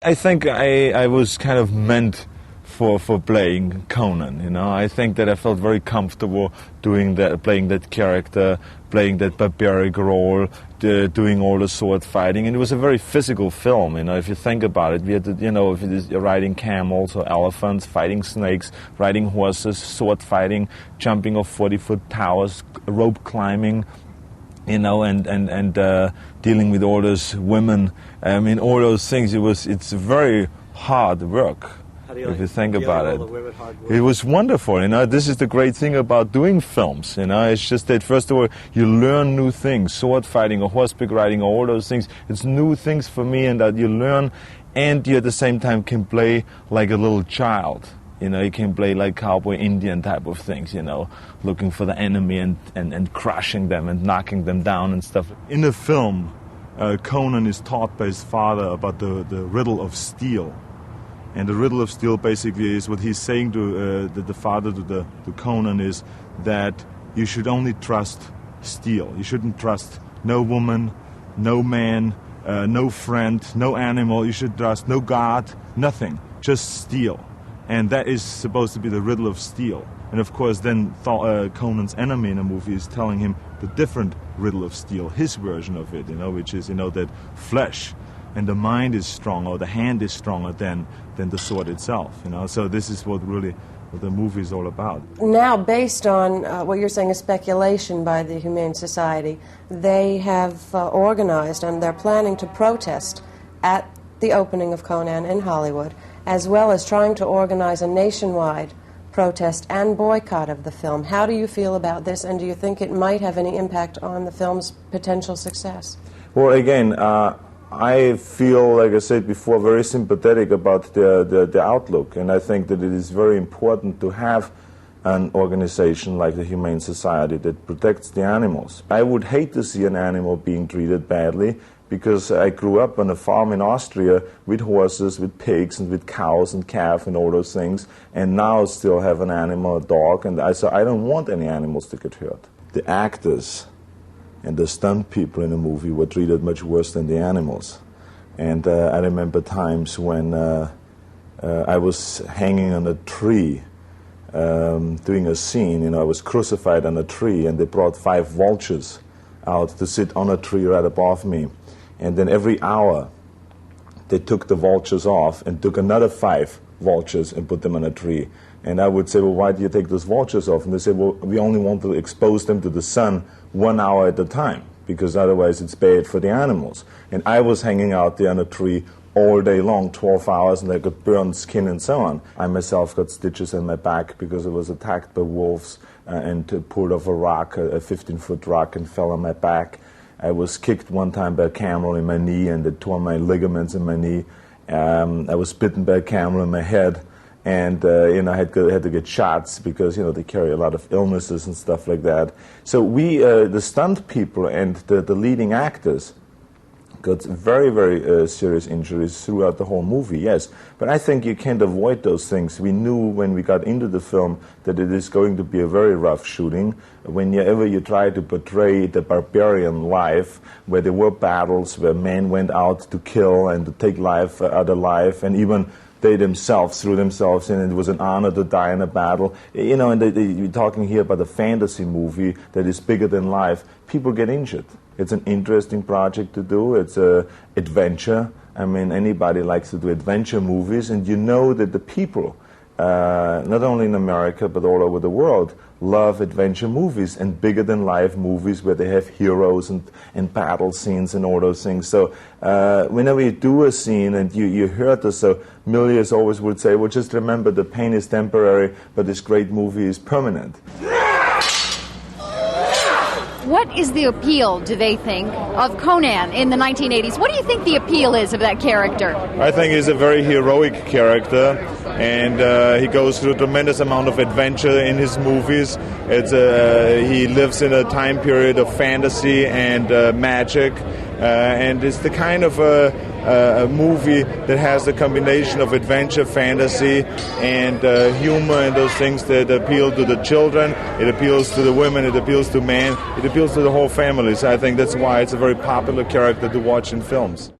I think I was kind of meant for playing Conan, you know. I think that I felt very comfortable doing that, playing that character, playing that barbaric role, doing all the sword fighting, and it was a very physical film, you know. If you think about it, we had to, you know, if it is riding camels or elephants, fighting snakes, riding horses, sword fighting, jumping off 40-foot towers, rope climbing, you know, and dealing with all those women. I mean, all those things. It's very hard work. If you think about it, it was wonderful. You know, this is the great thing about doing films. You know, it's just that first of all you learn new things, sword fighting or horseback riding, or all those things. It's new things for me, and that you learn, and you at the same time can play like a little child. You know, you can play like cowboy Indian type of things, you know, looking for the enemy and crushing them and knocking them down and stuff. In the film, Conan is taught by his father about the riddle of steel. And the riddle of steel basically is what he's saying to the father to Conan is that you should only trust steel. You shouldn't trust no woman, no man, no friend, no animal. You should trust no God, nothing, just steel. And that is supposed to be the riddle of steel. And of course then Conan's enemy in the movie is telling him the different riddle of steel, his version of it, you know, which is, you know, that flesh and the mind is stronger, or the hand is stronger than the sword itself, you know. So this is what the movie is all about. Now, based on what you're saying is speculation by the Humane Society, they have organized and they're planning to protest at the opening of Conan in Hollywood, as well as trying to organize a nationwide protest and boycott of the film. How do you feel about this, and do you think it might have any impact on the film's potential success? Well, again, I feel, like I said before, very sympathetic about the outlook, and I think that it is very important to have an organization like the Humane Society that protects the animals. I would hate to see an animal being treated badly, because I grew up on a farm in Austria with horses, with pigs, and with cows and calf and all those things, and now still have an animal, a dog, and so I don't want any animals to get hurt. The actors and the stunt people in the movie were treated much worse than the animals. And I remember times when I was hanging on a tree doing a scene. You know, I was crucified on a tree, and they brought 5 vultures out to sit on a tree right above me. And then every hour they took the vultures off and took another 5 vultures and put them on a tree. And I would say, well, why do you take those vultures off? And they said, well, we only want to expose them to the sun 1 hour at a time, because otherwise it's bad for the animals. And I was hanging out there on a tree all day long, 12 hours, and I got burned skin and so on. I myself got stitches in my back because I was attacked by wolves and pulled off a rock, a 15-foot rock, and fell on my back. I was kicked one time by a camel in my knee, and it tore my ligaments in my knee. I was bitten by a camel in my head, and you know, I had to get shots because, you know, they carry a lot of illnesses and stuff like that. So we, the stunt people and the leading actors, got very, very serious injuries throughout the whole movie, yes. But I think you can't avoid those things. We knew when we got into the film that it is going to be a very rough shooting. Whenever you try to portray the barbarian life, where there were battles, where men went out to kill and to take life out of life, and even they themselves threw themselves in, and it was an honor to die in a battle. You know, and you're talking here about a fantasy movie that is bigger than life. People get injured. It's an interesting project to do. It's an adventure. I mean, anybody likes to do adventure movies, and you know that the people, not only in America but all over the world, love adventure movies and bigger-than-life movies where they have heroes and battle scenes and all those things. So whenever you do a scene and you hurt us, so Milius always would say, well, just remember the pain is temporary, but this great movie is permanent. What is the appeal, do they think, of Conan in the 1980s? What do you think the appeal is of that character? I think he's a very heroic character, and he goes through a tremendous amount of adventure in his movies. He lives in a time period of fantasy and magic, and it's the kind of a movie that has a combination of adventure, fantasy, and humor, and those things that appeal to the children. It appeals to the women, it appeals to men, it appeals to the whole family. So I think that's why it's a very popular character to watch in films.